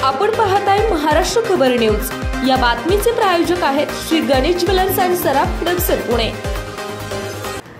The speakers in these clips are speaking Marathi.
आपण पाहताय महाराष्ट्र खबर न्यूज। या बातमीचे प्रायोजक आहेत Shri Ganesh jewellers and Saraf products Pune.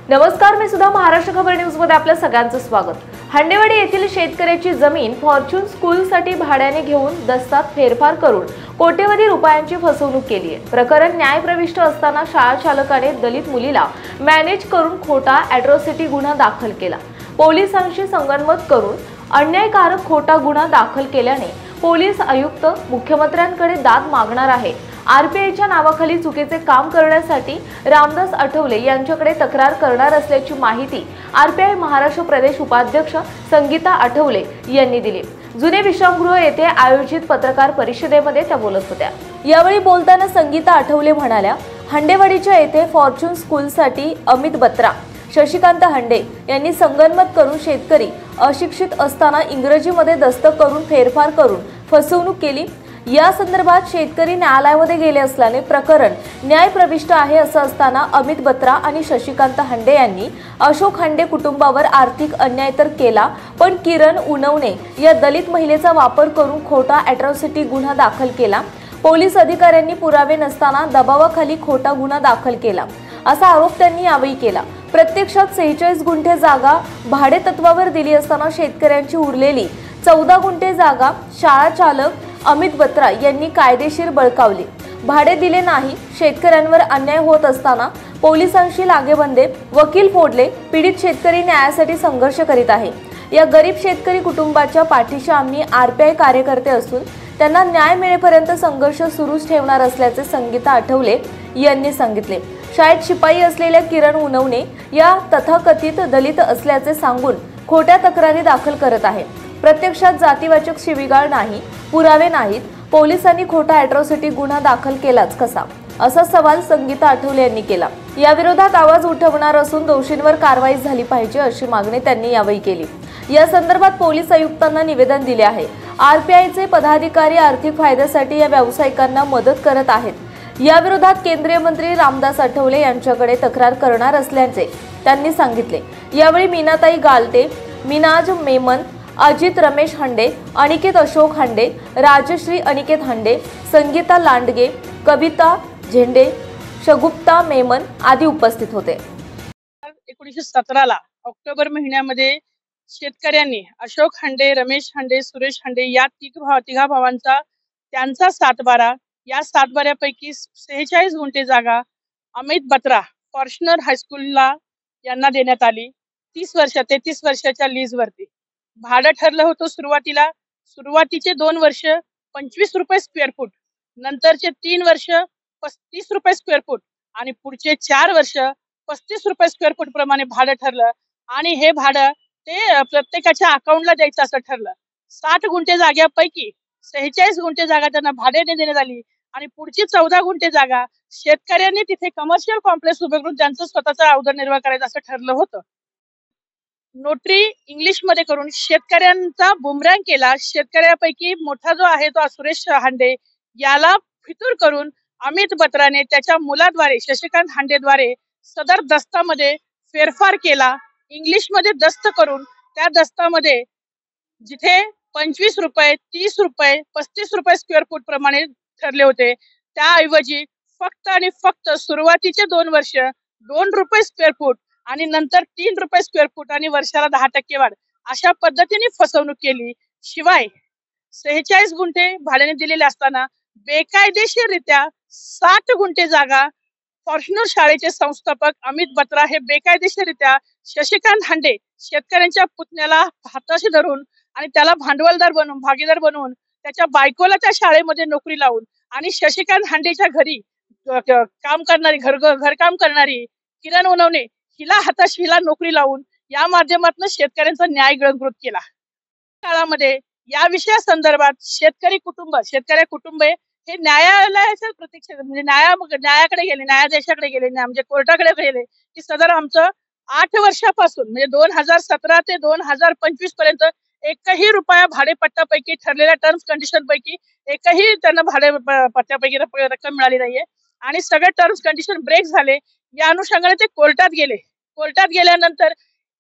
नमस्कार, मी सुद्धा महाराष्ट्र खबर न्यूज मध्ये आपलं सगळ्यांचं स्वागत। हंडेवाडी येथील शेतकऱ्याची जमीन फॉर्च्यून स्कूलसाठी भाड्याने घेऊन दस्तात फेरफार करून कोट्यवधी रुपयांची फसवणूक केली आहे। प्रकरण न्यायप्रविष्ट असताना शाळा चालकाने दलित मुलीला मॅनेज करून खोटा अॅट्रॉसिटी गुन्हा दाखल केला। पोलिसांशी संगनमत करून अन्यायकारक खोटा गुन्हा दाखल केल्याने पोलीस आयुक्त मुख्यमंत्र्यांकडे दाद मागणार आहे। आरपीआयच्या नावाखाली चुकीचे काम करण्यासाठी रामदास आठवले यांच्याकडे तक्रार करणार असल्याची माहिती आरपीआय महाराष्ट्र प्रदेश उपाध्यक्ष संगीता आठवले यांनी दिली। जुने विश्रामगृह येथे आयोजित पत्रकार परिषदेमध्ये त्या बोलत होत्या। यावेळी बोलताना संगीता आठवले म्हणाल्या, हंडेवाडीच्या येथे फॉर्च्यून स्कूलसाठी अमित बत्रा, शशिकांत हंडे यांनी संगनमत करून शेतकरी अशिक्षित असताना इंग्रजीमध्ये दस्तक करून फेरफार करून फसवणूक केली। या संदर्भात शेतकरी न्यायालयामध्ये गेले असल्याने प्रकरण न्यायप्रविष्ट आहे। असं असताना अमित बत्रा आणि शशिकांत हंडे यांनी अशोक हंडे कुटुंबावर आर्थिक अन्याय तर केला, पण किरण उनवणे या दलित महिलेचा वापर करून खोटा अॅट्रॉसिटी गुन्हा दाखल केला। पोलीस अधिकाऱ्यांनी पुरावे नसताना दबावाखाली खोटा गुन्हा दाखल केला असा आरोप त्यांनी यावेळी केला। प्रत्यक्षात 46 गुंठे जागा भाडे तत्वावर दिली असताना शेतकऱ्यांची उरलेली 14 गुंठे जागा शाळा चालक अमित बत्रा यांनी कायदेशीर बळकावली, भाडे दिले नाही। शेतकऱ्यांवर अन्याय होत असताना पोलिसांशी लागेबंदे, वकील फोडले। पीडित शेतकरी न्यायासाठी संघर्ष करीत आहे। या गरीब शेतकरी कुटुंबाच्या पाठीशी आम्ही आरपीआय कार्यकर्ते असून त्यांना न्याय मिळेपर्यंत संघर्ष सुरूच ठेवणार असल्याचे संगीता आठवले यांनी सांगितले। शाळेत शिपाई असलेल्या किरण उनवणे या तथाकथित दलित असल्याचे सांगून खोट्या तक्रारी दाखल करत आहे। प्रत्यक्षात जातीवाचक शिवीगाळ नाही, पुरावे नाहीत, पोलिसांनी खोटा अॅट्रॉसिटी गुन्हा दाखल केलाच कसा, असा सवाल संगीता आठवले यांनी केला। या विरोधात आवाज उठवणार असून दोषींवर कारवाई झाली पाहिजे अशी मागणी त्यांनी यावेळी केली। या संदर्भात पोलीस आयुक्तांना निवेदन दिले आहे। आरपीआयचे पदाधिकारी आर्थिक फायद्यासाठी या व्यावसायिकांना मदत करत आहेत। या विरोधात केंद्रीय मंत्री रामदास आठवले यांच्याकडे तक्रार करणार असल्याचे त्यांनी सांगितले। यावेळी मीनाताई गालते, मिनाज मेमन, अजित रमेश हंडे, अनिकेत अशोक हंडे, राजश्री अनिकेत हंडे, संगीता लांडगे, कविता झेंडे, शगुप्ता मेमन आदी उपस्थित होते। 1917 ला ऑक्टोबर महिन्यामध्ये शेतकऱ्यांनी अशोक हंडे, रमेश हंडे, सुरेश हंडे या तिघा भावांचा त्यांचा सातबारा, या सातबाऱ्यापैकी 46 गुंठे जागा अमित बत्रा फॉर्च्यूनर हायस्कूलला यांना देण्यात आली। 33 वर्षाच्या लीज वरती भाडं ठरलं होतं। सुरुवातीचे 2 वर्ष 25 रुपये स्क्वेअर फूट, नंतरचे 3 वर्ष 35 रुपये स्क्वेअर फूट आणि पुढचे 4 वर्ष 35 रुपये स्क्वेअर फूट प्रमाणे भाडं ठरलं आणि हे भाडं ते प्रत्येकाच्या अकाउंटला द्यायचं असं ठरलं। 60 गुंठे जागेपैकी 46 गुंठे जागा त्यांना भाड्याने देण्यात आली आणि पुढची 14 गुंठे जागा शेतकऱ्यांनी तिथे कमर्शियल कॉम्प्लेक्स उभे करून त्यांचं स्वतःचा उदरनिर्वाह करायचं असं ठरलं होतं। नोटरी इंग्लिश मध्ये करून शेतकऱ्यांचा बुमरँग केला। शेतकऱ्यापैकी मोठा जो आहे तो सुरेश हंडे याला फितूर करून अमित बत्राने त्याच्या मुलाद्वारे शशिकांत हंडेद्वारे सदर दस्तामध्ये फेरफार केला। इंग्लिश मध्ये दस्त करून त्या दस्तामध्ये जिथे 25 रुपये, 30 रुपये, 35 रुपये स्क्वेअर फूट प्रमाणे ठरले होते, त्याऐवजी फक्त आणि फक्त सुरुवातीचे 2 वर्ष 2 रुपये स्क्वेअर फूट आणि नंतर 3 रुपये स्क्वेअर फूट आणि वर्षाला 10% वाढ अशा पद्धतीने फसवणूक केली। शिवाय 46 गुंठे भाड्याने दिलेले असताना बेकायदेशीररित्या 60 गुंठे जागा फॉर्च्यूनर शाळेचे संस्थापक अमित बत्रा हे बेकायदेशीररित्या शशिकांत हंडे शेतकऱ्यांच्या पुतण्याला हाताशी धरून आणि त्याला भांडवलदार बनवून, भागीदार बनवून त्याच्या बायकोला त्या शाळेमध्ये नोकरी लावून आणि शशिकांत हंडेच्या घरी काम करणारी घरकाम करणारी किरण उनवणे हिला नोकरी लावून या माध्यमातून शेतकऱ्यांचा न्याय गिळंकृत केला। काळामध्ये या विषयासंदर्भात शेतकरी कुटुंब हे न्यायालयाच्या प्रतीक्षेत म्हणजे न्यायाकडे गेले, न्यायाधीशाकडे गेले, म्हणजे कोर्टाकडे गेले की सदर आमचं 8 वर्षापासून म्हणजे 2017 ते 2025 पर्यंत एकही रुपया भाडेपट्ट्यापैकी ठरलेल्या टर्म्स कंडिशन पैकी एकही त्यांना भाडेपट्ट्यापैकी रक्कम मिळाली नाहीये आणि सगळे टर्म्स कंडिशन ब्रेक झाले। या अनुषंगाने ते कोर्टात गेले। कोर्टात गेल्यानंतर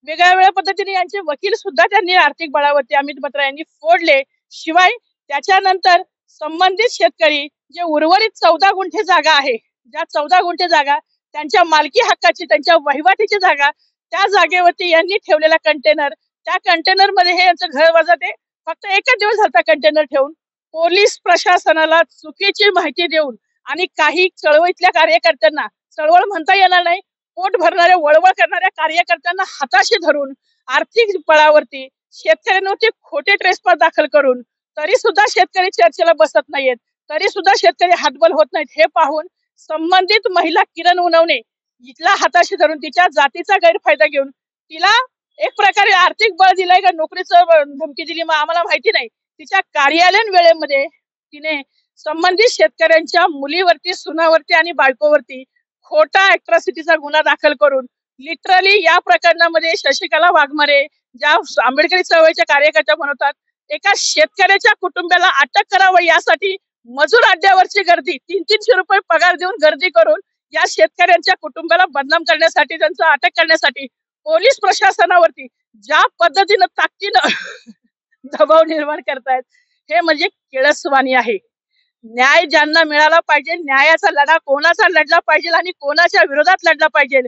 वेगळ्या पद्धतीने यांचे वकील सुद्धा त्यांनी आर्थिक बळावरती अमित बत्रा यांनी फोडले। शिवाय त्याच्यानंतर संबंधित शेतकरी जे उर्वरित 14 गुंठे जागा आहे, ज्या 14 गुंठे जागा त्यांच्या मालकी हक्काची, त्यांच्या वहिवाटीची जागा, त्या जागेवरती यांनी ठेवलेला कंटेनर, त्या कंटेनर मध्ये हे यांचं घर वजा ते फक्त एकच दिवस झाला कंटेनर ठेवून पोलीस प्रशासनाला चुकीची माहिती देऊन आणि काही चळवळीतल्या कार्यकर्त्यांना, चळवळ म्हणता येणार नाही, पोट भरणाऱ्या वळवळ करणाऱ्या कार्यकर्त्यांना हाताशी धरून आर्थिक बळावरती शेतकऱ्यांवरती खोटे ट्रेसपास दाखल करून तरी सुद्धा शेतकरी चर्चेला बसत नाहीयेत, तरी सुद्धा शेतकरी हातबल होत नाहीत. हे पाहून संबंधित महिला किरण उनवणे हिला हाताशी धरून तिच्या जातीचा गैरफायदा घेऊन तिला एक प्रकारे आर्थिक बळ दिलाय का नोकरीचं धमकी दिली आम्हाला माहिती नाही. तिच्या कार्यालयीन वेळेमध्ये तिने संबंधित शेतकऱ्यांच्या मुलीवरती, सुनावरती आणि बायकोवरती खोटा अॅट्रॉसिटीचा गुन्हा दाखल करून लिटरली या प्रकरणामध्ये शशिकला वाघमारे, ज्या आंबेडकरी चळवळीच्या कार्यकर्त्या म्हणतात, एका शेतकऱ्याच्या कुटुंबाला अटक करावं यासाठी मजूर अड्ड्यावरची गर्दी, 300-300 रुपये पगार देऊन गर्दी करून या शेतकऱ्यांच्या कुटुंबाला बदनाम करण्यासाठी, त्यांचं अटक करण्यासाठी पोलीस प्रशासनावरती ज्या पद्धतीनं ताकदीनं दबाव निर्माण करतायत, हे म्हणजे किळसवाणी आहे. न्याय ज्यांना मिळाला पाहिजे, न्यायाचा लढा कोणाचा लढला पाहिजे आणि कोणाच्या विरोधात लढला पाहिजे,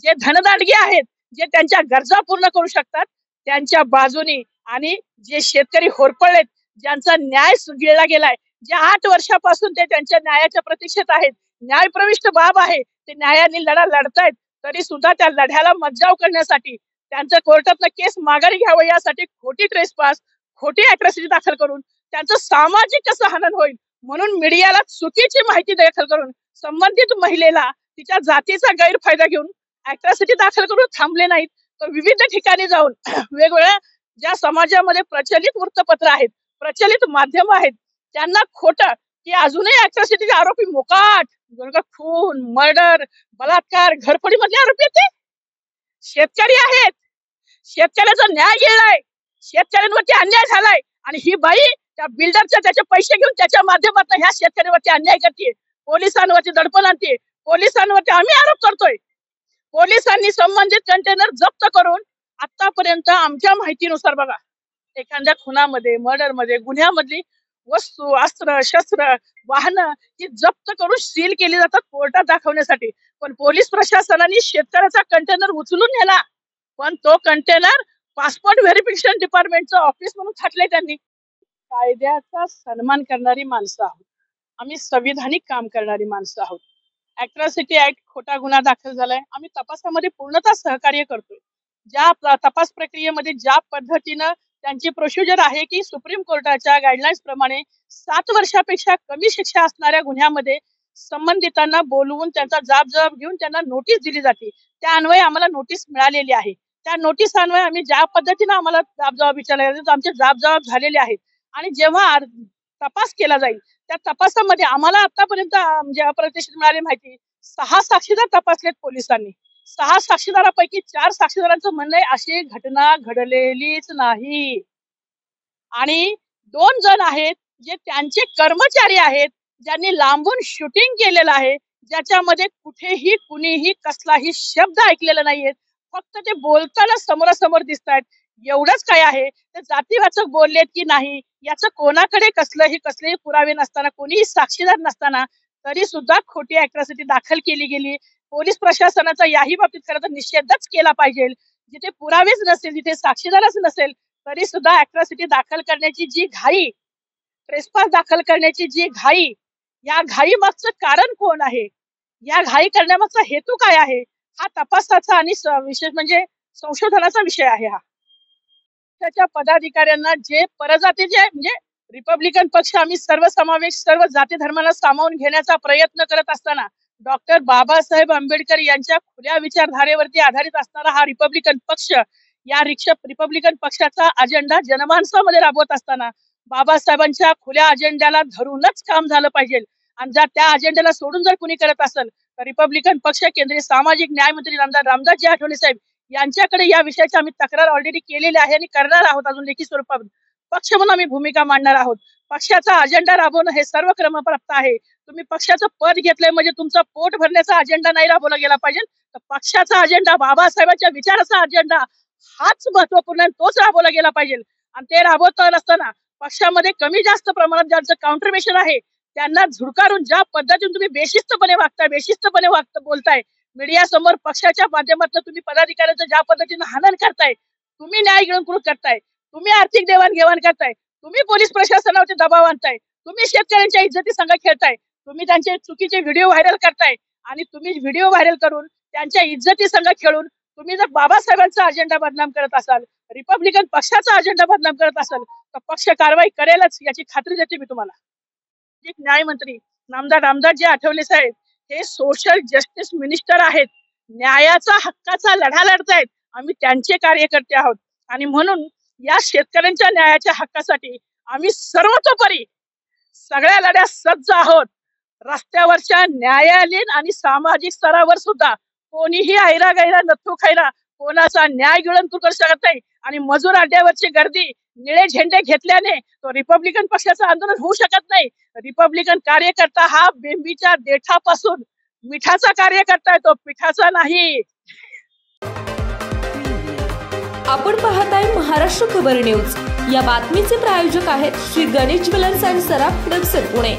जे धनदांडगे आहेत, जे त्यांच्या गरजा पूर्ण करू शकतात त्यांच्या बाजूनी, आणि जे शेतकरी होरपळलेत, ज्यांचा न्याय गिळला गेलाय, जे 8 वर्षापासून ते त्यांच्या न्यायाच्या प्रतीक्षेत आहेत, न्यायप्रविष्ट बाब आहे, ते न्यायाने लढा लढतायत, तरी सुद्धा त्या लढ्याला मज्जाव करण्यासाठी, त्यांचं कोर्टातलं केस माघारी घ्यावं यासाठी खोटी ट्रेसपास, खोटी अॅट्रॉसिटी दाखल करून त्यांचं सामाजिक कसं हनन होईल म्हणून मीडियाला चुकीची माहिती दाखल करून संबंधित महिलेला तिच्या जातीचा गैरफायदा घेऊन अॅट्रॉसिटी दाखल करून थांबले नाहीत, तर विविध ठिकाणी जाऊन वेगवेगळ्या ज्या समाजामध्ये प्रचलित वृत्तपत्र आहेत, प्रचलित माध्यम आहेत, त्यांना खोटं की अजूनही अॅट्रॉसिटीचे आरोपी मोकाट, खून, मर्डर, बलात्कार, घरफोडी मधले आरोपी आहेत, शेतकरी आहेत, शेतकऱ्याचा न्याय गेलाय, शेतकऱ्यांवरती अन्याय झालाय, आणि ही बाई त्या बिल्डरच्या त्याचे पैसे घेऊन त्याच्या माध्यमातून ह्या शेतकऱ्यांवरती अन्याय करते, पोलिसांवरती दडपण आणते, पोलिसांवरती आम्ही आरोप करतोय. पोलिसांनी संबंधित कंटेनर जप्त करून आतापर्यंत आमच्या माहितीनुसार बघा, एखाद्या खुनामध्ये, मर्डरमध्ये, गुन्ह्यामधली वस्तू, अस्त्र, शस्त्र, वाहनं ही जप्त करून सील केली जातात कोर्टात दाखवण्यासाठी, पण पोलीस प्रशासनाने शेतकऱ्याचा कंटेनर उचलून नेला, पण तो कंटेनर पासपोर्ट व्हेरिफिकेशन डिपार्टमेंटचं ऑफिस म्हणून थाटले त्यांनी. कायद्याचा सन्मान करणारी माणसं आहोत आम्ही, संविधानिक काम करणारी माणसं आहोत. अॅट्रॉसिटी ऍक्ट खोटा गुन्हा दाखल झालाय, आम्ही तपासामध्ये पूर्णतः सहकार्य करतोय. ज्या तपास प्रक्रियेमध्ये ज्या पद्धतीनं त्यांची प्रोसिजर आहे की सुप्रीम कोर्टाच्या गाईडलाईन्स प्रमाणे 7 वर्षापेक्षा कमी शिक्षा असणाऱ्या गुन्ह्यामध्ये संबंधितांना बोलवून त्यांचा जाब घेऊन त्यांना नोटीस दिली जाते, त्या अन्वये आम्हाला नोटीस मिळालेली आहे. त्या नोटीस अन्वये आम्ही ज्या पद्धतीनं आम्हाला जाब विचारले आमचे जाब झालेले आहेत, आणि जेव्हा तपास केला जाईल त्या तपासामध्ये आम्हाला आतापर्यंत म्हणजे अप्रत्यक्षित मिळाली माहिती 6 साक्षीदार तपासलेत पोलिसांनी. 6 साक्षीदारापैकी 4 साक्षीदारांचं म्हणणं आहे अशी घटना घडलेलीच नाही, आणि 2 जण आहेत जे त्यांचे कर्मचारी आहेत, ज्यांनी लांबून शूटिंग केलेलं आहे, ज्याच्यामध्ये कुठेही कुणीही कसलाही शब्द ऐकलेला नाहीये, फक्त ते बोलताना समोरासमोर दिसतायत. एवढंच काय आहे, ते जातीवाचक बोललेत की नाही याचं कोणाकडे कसलेही पुरावे नसताना, कोणीही साक्षीदार नसताना तरी सुद्धा खोटी अॅट्रॉसिटी दाखल केली गेली. पोलीस प्रशासनाचा याही बाबतीत खरं तर निषेधच केला पाहिजे. जिथे पुरावेच नसेल, जिथे साक्षीदारच नसेल, तरी सुद्धा अॅट्रॉसिटी दाखल करण्याची जी घाई, ट्रेसपास दाखल करण्याची जी घाई, या घाई मागचं कारण कोण आहे, या घाई करण्यामागचा हेतू काय आहे, हा तपासाचा आणि विशेष म्हणजे संशोधनाचा विषय आहे. हा त्याच्या पदाधिकाऱ्यांना जे परजातीचे म्हणजे रिपब्लिकन पक्ष आम्ही सर्वसमावेश सर्व जाती धर्माला सामावून घेण्याचा प्रयत्न करत असताना डॉक्टर बाबासाहेब आंबेडकर यांच्या खुल्या विचारधारेवरती आधारित असणारा हा रिपब्लिकन पक्ष, या रिपब्लिकन पक्षाचा अजेंडा जनमानसामध्ये राबवत असताना बाबासाहेबांच्या खुल्या अजेंड्याला धरूनच काम झालं पाहिजे, आणि जर त्या अजेंड्याला सोडून जर कुणी करत असेल तर रिपब्लिकन पक्ष केंद्रीय सामाजिक न्याय मंत्री रामदासजी आठवले साहेब यांच्याकडे या विषयाची आम्ही तक्रार ऑलरेडी केलेली आहे आणि करणार आहोत. अजून लेखी स्वरूपात पक्ष म्हणून आम्ही भूमिका मांडणार आहोत. पक्षाचा अजेंडा राबवणं हे सर्व क्रमप्राप्त आहे. तुम्ही पक्षाचं पद घेतलंय म्हणजे तुमचा पोट भरण्याचा अजेंडा नाही राबवला गेला पाहिजे, तर पक्षाचा अजेंडा, बाबासाहेबांच्या विचाराचा अजेंडा हाच महत्वपूर्ण, तोच राबवला गेला पाहिजे. आणि ते राबवत असताना पक्षामध्ये कमी जास्त प्रमाणात ज्यांचं काउंटरमेशन आहे त्यांना झुडकारून ज्या पद्धतीने तुम्ही बेशिस्तपणे बोलताय, मीडिया समोर पक्षाच्या माध्यमातून तुम्ही पदाधिकाऱ्यांचं ज्या पद्धतीने हनन करताय, तुम्ही न्याय गिळंकृत करताय, तुम्ही आर्थिक देवाणघेवाण करताय, तुम्ही पोलीस प्रशासनावरती दबाव आणताय, तुम्ही शेतकऱ्यांच्या इज्जती संघ खेळताय, तुम्ही त्यांचे चुकीचे व्हिडिओ व्हायरल करताय आणि तुम्ही व्हिडिओ व्हायरल करून त्यांच्या इज्जती संघ खेळून तुम्ही जर बाबासाहेबांचा अजेंडा बदनाम करत असाल, रिपब्लिकन पक्षाचा अजेंडा बदनाम करत असाल तर पक्ष कारवाई करेलच याची खात्री देते मी तुम्हाला. न्यायमंत्री नामदार रामदासजी आठवले साहेब हे सोशल जस्टिस मिनिस्टर आहेत, न्यायाचा हक्काचा लढा लढतायत. आम्ही त्यांचे कार्यकर्ते आहोत आणि म्हणून या शेतकऱ्यांच्या न्यायाच्या हक्कासाठी आम्ही सर्वतोपरी सगळ्या लढ्यात सज्ज आहोत. रस्त्यावरच्या न्यायालयीन आणि सामाजिक स्तरावर सुद्धा कोणीही ऐरागैरा नथू खैरा कोणाचा न्याय गिळंकृत करू शकत नाही आणि मजूर अड्ड्यावरची गर्दी निळे झेंडे घेतल्याने तो रिपब्लिकन पक्षाचं आंदोलन होऊ शकत नाही. रिपब्लिकन कार्यकर्ता हा बेंबीच्या देठापासून मिठाचा कार्यकर्ता आहे, तो पिठाचा नाही. आपण पाहताय महाराष्ट्र खबर न्यूज. या बातमीचे प्रायोजक आहेत Shri Ganesh jewellers and Saraf, Pune.